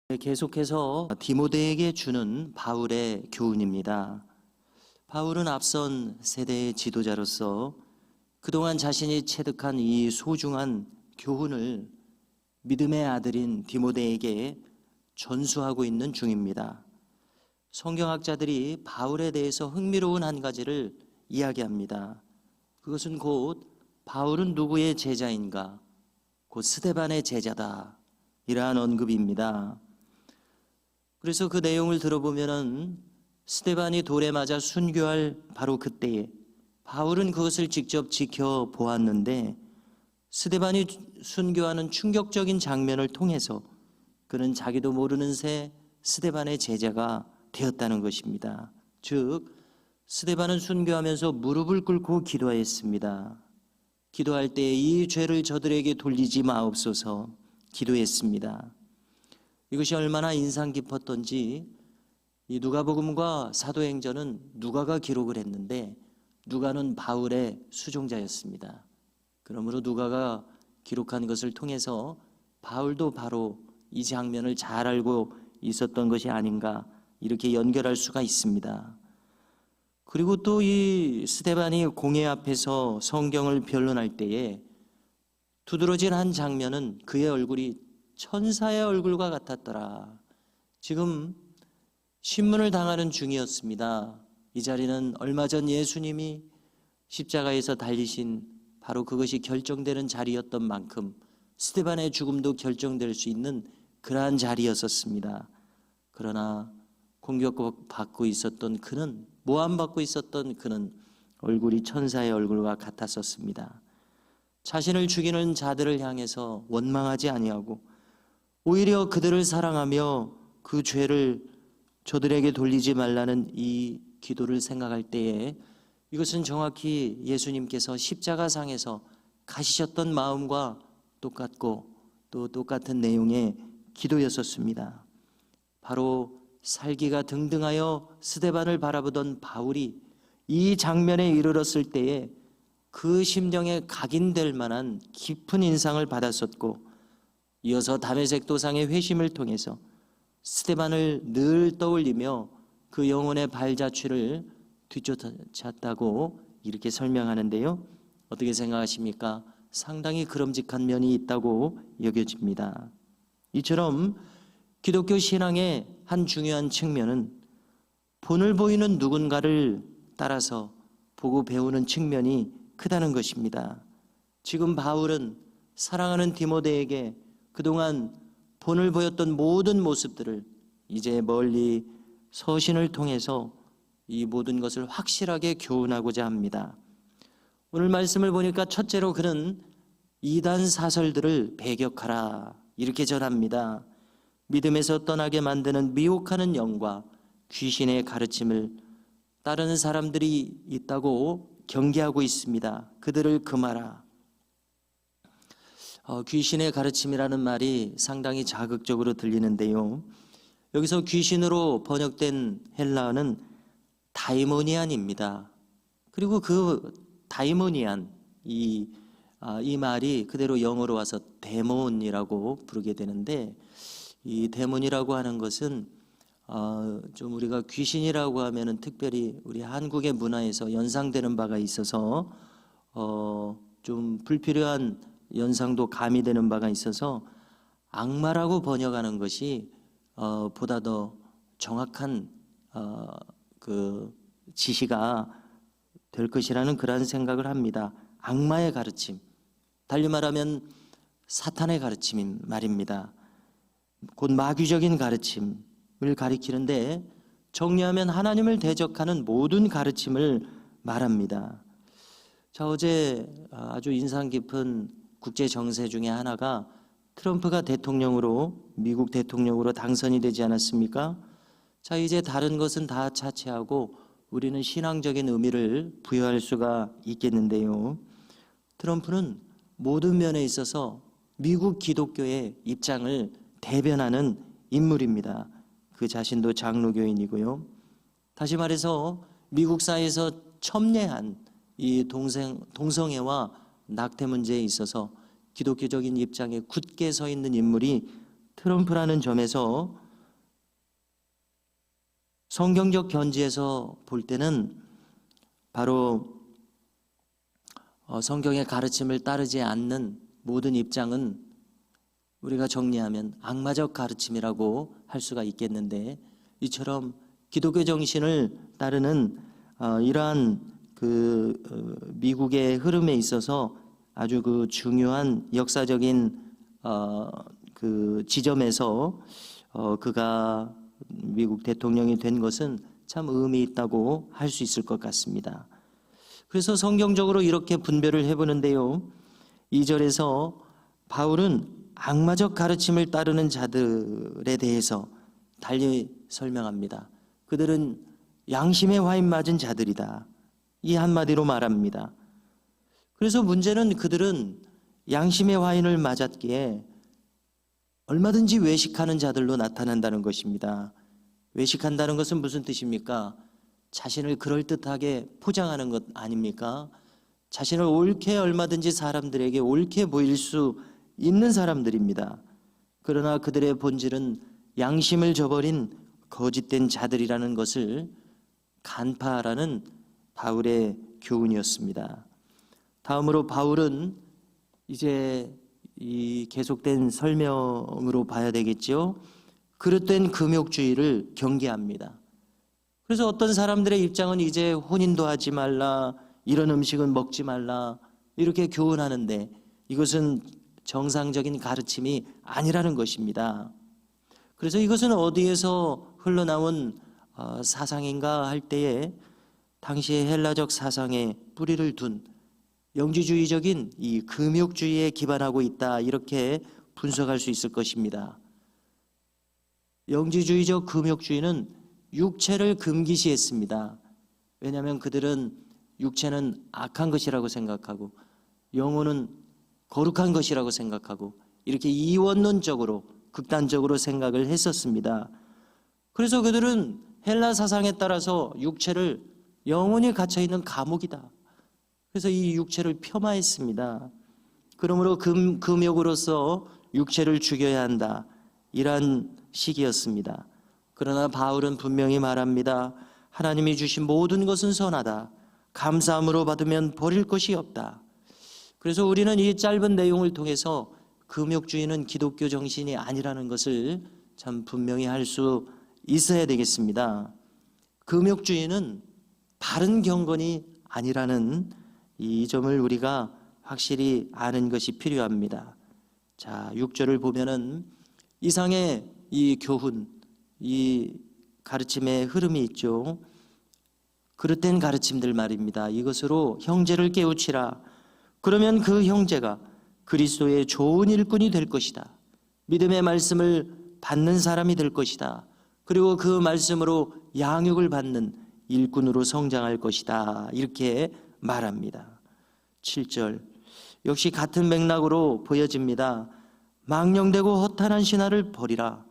계속해서 디모데에게 주는 바울의 교훈입니다. 바울은 앞선 세대의 지도자로서 그동안 자신이 체득한 이 소중한 교훈을 믿음의 아들인 디모데에게 전수하고 있는 중입니다. 성경학자들이 바울에 대해서 흥미로운 한 가지를 이야기합니다. 그것은 곧 바울은 누구의 제자인가? 곧 스데반의 제자다. 이러한 언급입니다. 그래서 그 내용을 들어보면은 스데반이 돌에 맞아 순교할 바로 그때에 바울은 그것을 직접 지켜보았는데 스데반이 순교하는 충격적인 장면을 통해서 그는 자기도 모르는 새 스데반의 제자가 되었다는 것입니다. 즉 스데반은 순교하면서 무릎을 꿇고 기도했습니다. 기도할 때 이 죄를 저들에게 돌리지 마옵소서 기도했습니다. 이것이 얼마나 인상 깊었던지 이 누가복음과 사도행전은 누가가 기록을 했는데 누가는 바울의 수종자였습니다. 그러므로 누가가 기록한 것을 통해서 바울도 바로 이 장면을 잘 알고 있었던 것이 아닌가 이렇게 연결할 수가 있습니다. 그리고 또 이 스데반이 공회 앞에서 성경을 변론할 때에 두드러진 한 장면은 그의 얼굴이 천사의 얼굴과 같았더라. 지금 신문을 당하는 중이었습니다. 이 자리는 얼마 전 예수님이 십자가에서 달리신 바로 그것이 결정되는 자리였던 만큼 스데반의 죽음도 결정될 수 있는 그러한 자리였었습니다. 그러나 공격받고 있었던 그는, 모함받고 있었던 그는 얼굴이 천사의 얼굴과 같았었습니다. 자신을 죽이는 자들을 향해서 원망하지 아니하고 오히려 그들을 사랑하며 그 죄를 저들에게 돌리지 말라는 이 기도를 생각할 때에 이것은 정확히 예수님께서 십자가상에서 가시셨던 마음과 똑같고 또 똑같은 내용의 기도였었습니다. 바로 살기가 등등하여 스데반을 바라보던 바울이 이 장면에 이르렀을 때에 그 심령에 각인될 만한 깊은 인상을 받았었고 이어서 다메섹 도상의 회심을 통해서 스데반을 늘 떠올리며 그 영혼의 발자취를 뒤쫓았다고 이렇게 설명하는데요. 어떻게 생각하십니까? 상당히 그럼직한 면이 있다고 여겨집니다. 이처럼 기독교 신앙의 한 중요한 측면은 본을 보이는 누군가를 따라서 보고 배우는 측면이 크다는 것입니다. 지금 바울은 사랑하는 디모데에게 그동안 본을 보였던 모든 모습들을 이제 멀리 서신을 통해서 이 모든 것을 확실하게 교훈하고자 합니다. 오늘 말씀을 보니까 첫째로 그는 이단 사설들을 배격하라 이렇게 전합니다. 믿음에서 떠나게 만드는 미혹하는 영과 귀신의 가르침을 따르는 사람들이 있다고 경계하고 있습니다. 그들을 금하라. 귀신의 가르침이라는 말이 상당히 자극적으로 들리는데요. 여기서 귀신으로 번역된 헬라어는 다이모니안입니다. 그리고 그 다이모니안 이 말이 그대로 영어로 와서 데몬이라고 부르게 되는데 이 데몬이라고 하는 것은 좀 우리가 귀신이라고 하면은 특별히 우리 한국의 문화에서 연상되는 바가 있어서 좀 불필요한 연상도 가미되는 바가 있어서 악마라고 번역하는 것이 보다 더 정확한 그 지시가 될 것이라는 그러한 생각을 합니다. 악마의 가르침, 달리 말하면 사탄의 가르침인 말입니다. 곧 마귀적인 가르침을 가리키는데 정리하면 하나님을 대적하는 모든 가르침을 말합니다. 자, 어제 아주 인상 깊은 국제 정세 중에 하나가 트럼프가 미국 대통령으로 당선이 되지 않았습니까? 자, 이제 다른 것은 다 차치하고 우리는 신앙적인 의미를 부여할 수가 있겠는데요. 트럼프는 모든 면에 있어서 미국 기독교의 입장을 대변하는 인물입니다. 그 자신도 장로교인이고요. 다시 말해서 미국 사회에서 첨예한 이 동성애와 낙태 문제에 있어서 기독교적인 입장에 굳게 서 있는 인물이 트럼프라는 점에서 성경적 견지에서 볼 때는 바로 성경의 가르침을 따르지 않는 모든 입장은 우리가 정리하면 악마적 가르침이라고 할 수가 있겠는데, 이처럼 기독교 정신을 따르는 이러한 미국의 흐름에 있어서 아주 중요한 역사적인 지점에서 그가 미국 대통령이 된 것은 참 의미 있다고 할 수 있을 것 같습니다. 그래서 성경적으로 이렇게 분별을 해보는데요, 2절에서 바울은 악마적 가르침을 따르는 자들에 대해서 달리 설명합니다. 그들은 양심의 와인 맞은 자들이다, 이 한마디로 말합니다. 그래서 문제는 그들은 양심의 와인을 맞았기에 얼마든지 외식하는 자들로 나타난다는 것입니다. 외식한다는 것은 무슨 뜻입니까? 자신을 그럴듯하게 포장하는 것 아닙니까? 자신을 옳게 얼마든지 사람들에게 옳게 보일 수 있는 사람들입니다. 그러나 그들의 본질은 양심을 저버린 거짓된 자들이라는 것을 간파하라는 바울의 교훈이었습니다. 다음으로 바울은 이제 이 계속된 설명으로 봐야 되겠죠. 그릇된 금욕주의를 경계합니다. 그래서 어떤 사람들의 입장은 이제 혼인도 하지 말라, 이런 음식은 먹지 말라, 이렇게 교훈하는데 이것은 정상적인 가르침이 아니라는 것입니다. 그래서 이것은 어디에서 흘러나온 사상인가 할 때에 당시의 헬라적 사상에 뿌리를 둔 영지주의적인 이 금욕주의에 기반하고 있다, 이렇게 분석할 수 있을 것입니다. 영지주의적 금욕주의는 육체를 금기시했습니다. 왜냐하면 그들은 육체는 악한 것이라고 생각하고 영혼은 거룩한 것이라고 생각하고 이렇게 이원론적으로 극단적으로 생각을 했었습니다. 그래서 그들은 헬라 사상에 따라서 육체를 영혼이 갇혀있는 감옥이다, 그래서 이 육체를 폄하했습니다. 그러므로 금욕으로서 육체를 죽여야 한다, 이러한 식이었습니다. 그러나 바울은 분명히 말합니다. 하나님이 주신 모든 것은 선하다, 감사함으로 받으면 버릴 것이 없다. 그래서 우리는 이 짧은 내용을 통해서 금욕주의는 기독교 정신이 아니라는 것을 참 분명히 할 수 있어야 되겠습니다. 금욕주의는 바른 경건이 아니라는 이 점을 우리가 확실히 아는 것이 필요합니다. 자, 6절을 보면은 이상의 이 교훈, 이 가르침의 흐름이 있죠. 그릇된 가르침들 말입니다. 이것으로 형제를 깨우치라. 그러면 그 형제가 그리스도의 좋은 일꾼이 될 것이다. 믿음의 말씀을 받는 사람이 될 것이다. 그리고 그 말씀으로 양육을 받는 일꾼으로 성장할 것이다, 이렇게 말합니다. 7절 역시 같은 맥락으로 보여집니다. 망령되고 허탄한 신화를 버리라.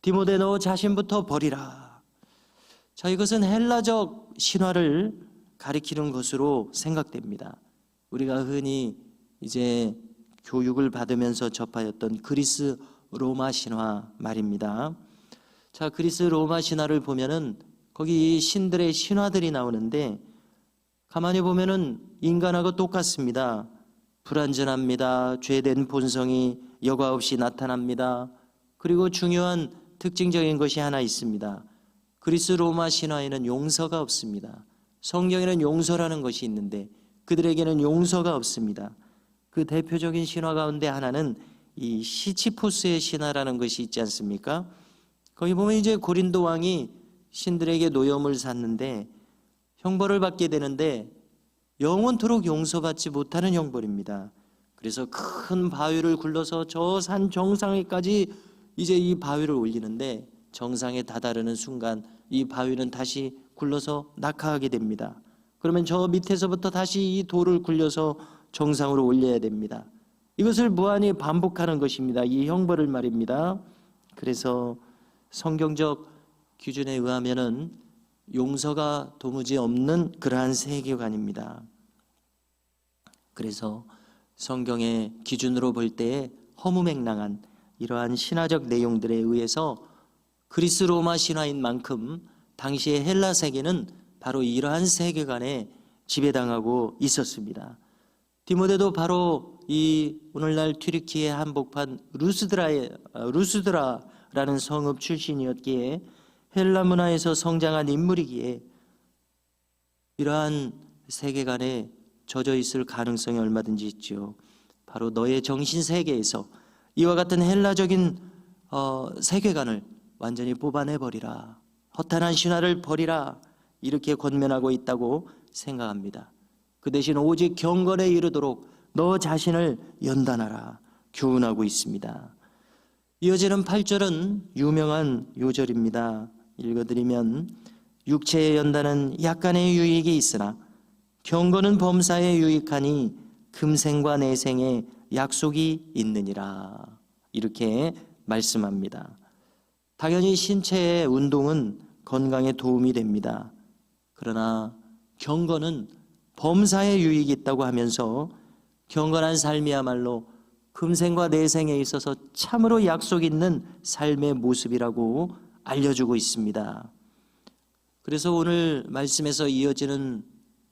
디모데 너 자신부터 버리라. 자, 이것은 헬라적 신화를 가리키는 것으로 생각됩니다. 우리가 흔히 이제 교육을 받으면서 접하였던 그리스 로마 신화 말입니다. 자, 그리스 로마 신화를 보면은 거기 신들의 신화들이 나오는데 가만히 보면은 인간하고 똑같습니다. 불완전합니다. 죄된 본성이 여과 없이 나타납니다. 그리고 중요한 특징적인 것이 하나 있습니다. 그리스 로마 신화에는 용서가 없습니다. 성경에는 용서라는 것이 있는데 그들에게는 용서가 없습니다. 그 대표적인 신화 가운데 하나는 이 시치포스의 신화라는 것이 있지 않습니까? 거기 보면 이제 고린도 왕이 신들에게 노여움을 샀는데 형벌을 받게 되는데 영원토록 용서받지 못하는 형벌입니다. 그래서 큰 바위를 굴러서 저 산 정상에까지 이제 이 바위를 올리는데 정상에 다다르는 순간 이 바위는 다시 굴러서 낙하하게 됩니다. 그러면 저 밑에서부터 다시 이 돌을 굴려서 정상으로 올려야 됩니다. 이것을 무한히 반복하는 것입니다. 이 형벌을 말입니다. 그래서 성경적 기준에 의하면은 용서가 도무지 없는 그러한 세계관입니다. 그래서 성경의 기준으로 볼 때에 허무맹랑한 이러한 신화적 내용들에 의해서 그리스 로마 신화인 만큼 당시의 헬라 세계는 바로 이러한 세계관에 지배당하고 있었습니다. 디모데도 바로 이 오늘날 튀르키예 한복판 루스드라라는 성읍 출신이었기에 헬라 문화에서 성장한 인물이기에 이러한 세계관에 젖어 있을 가능성이 얼마든지 있죠. 바로 너의 정신 세계에서 이와 같은 헬라적인 세계관을 완전히 뽑아내버리라, 허탄한 신화를 버리라, 이렇게 권면하고 있다고 생각합니다. 그 대신 오직 경건에 이르도록 너 자신을 연단하라 교훈하고 있습니다. 이어지는 8절은 유명한 요절입니다. 읽어드리면 육체의 연단은 약간의 유익이 있으나 경건은 범사에 유익하니 금생과 내생에 약속이 있느니라, 이렇게 말씀합니다. 당연히 신체의 운동은 건강에 도움이 됩니다. 그러나 경건은 범사에 유익이 있다고 하면서 경건한 삶이야말로 금생과 내생에 있어서 참으로 약속 있는 삶의 모습이라고 알려주고 있습니다. 그래서 오늘 말씀에서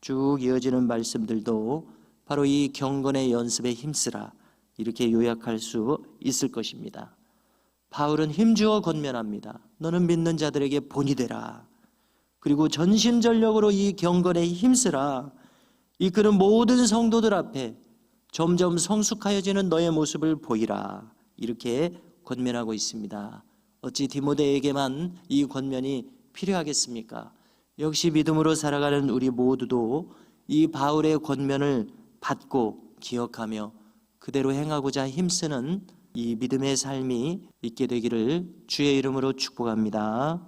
쭉 이어지는 말씀들도 바로 이 경건의 연습에 힘쓰라, 이렇게 요약할 수 있을 것입니다. 바울은 힘주어 권면합니다. 너는 믿는 자들에게 본이 되라. 그리고 전심전력으로 이 경건에 힘쓰라. 이끄는 모든 성도들 앞에 점점 성숙하여지는 너의 모습을 보이라, 이렇게 권면하고 있습니다. 어찌 디모데에게만 이 권면이 필요하겠습니까? 역시 믿음으로 살아가는 우리 모두도 이 바울의 권면을 받고 기억하며 그대로 행하고자 힘쓰는 이 믿음의 삶이 있게 되기를 주의 이름으로 축복합니다.